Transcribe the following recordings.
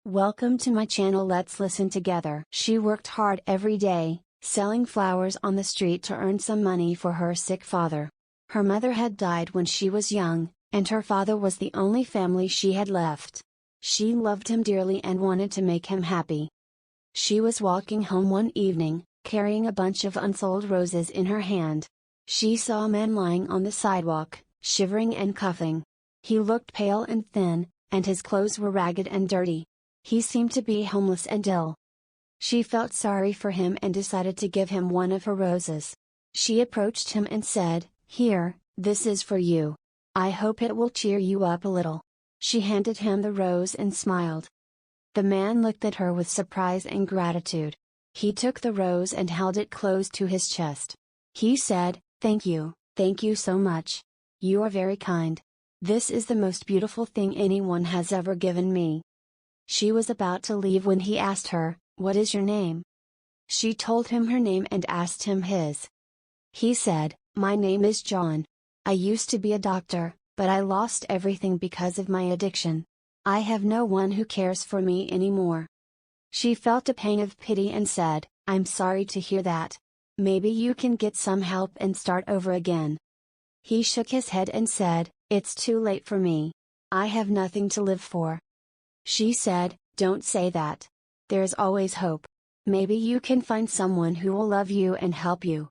Welcome to my channel. Let's listen together. She worked hard every day, selling flowers on the street to earn some money for her sick father. Her mother had died when she was young, and her father was the only family she had left. She loved him dearly and wanted to make him happy. She was walking home one evening, carrying a bunch of unsold roses in her hand. She saw a man lying on the sidewalk, shivering and coughing. He looked pale and thin, and his clothes were ragged and dirty. He seemed to be homeless and ill. She felt sorry for him and decided to give him one of her roses. She approached him and said, "Here, this is for you. I hope it will cheer you up a little." She handed him the rose and smiled. The man looked at her with surprise and gratitude. He took the rose and held it close to his chest. He said, thank you so much. You are very kind. This is the most beautiful thing anyone has ever given me." She was about to leave when he asked her, "What is your name?" She told him her name and asked him his. He said, "My name is John. I used to be a doctor, but I lost everything because of my addiction. I have no one who cares for me anymore." She felt a pang of pity and said, "I'm sorry to hear that. Maybe you can get some help and start over again." He shook his head and said, "It's too late for me. I have nothing to live for." She said, "Don't say that. There's always hope. Maybe you can find someone who will love you and help you."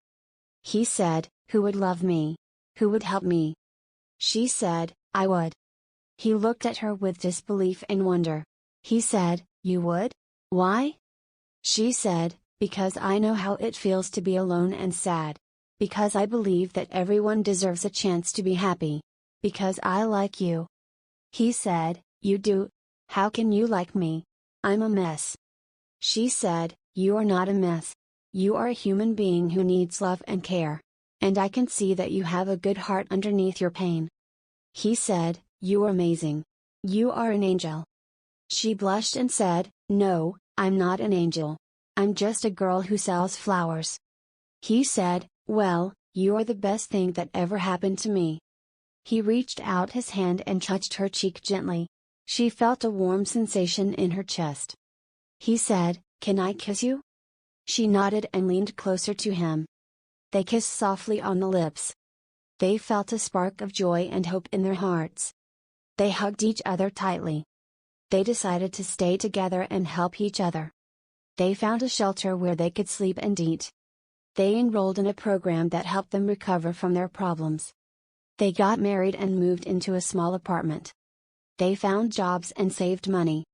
He said, "Who would love me? Who would help me?" She said, "I would." He looked at her with disbelief and wonder. He said, "You would? Why?" She said, "Because I know how it feels to be alone and sad. Because I believe that everyone deserves a chance to be happy. Because I like you." He said, "You do? How can you like me? I'm a mess." She said, "You are not a mess. You are a human being who needs love and care. And I can see that you have a good heart underneath your pain." He said, "You are amazing. You are an angel." She blushed and said, "No, I'm not an angel. I'm just a girl who sells flowers." He said, "Well, you are the best thing that ever happened to me." He reached out his hand and touched her cheek gently. She felt a warm sensation in her chest. He said, "Can I kiss you?" She nodded and leaned closer to him. They kissed softly on the lips. They felt a spark of joy and hope in their hearts. They hugged each other tightly. They decided to stay together and help each other. They found a shelter where they could sleep and eat. They enrolled in a program that helped them recover from their problems. They got married and moved into a small apartment. They found jobs and saved money.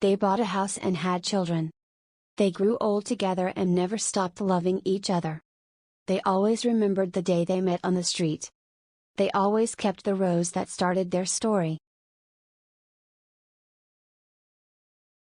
They bought a house and had children. They grew old together and never stopped loving each other. They always remembered the day they met on the street. They always kept the rose that started their story.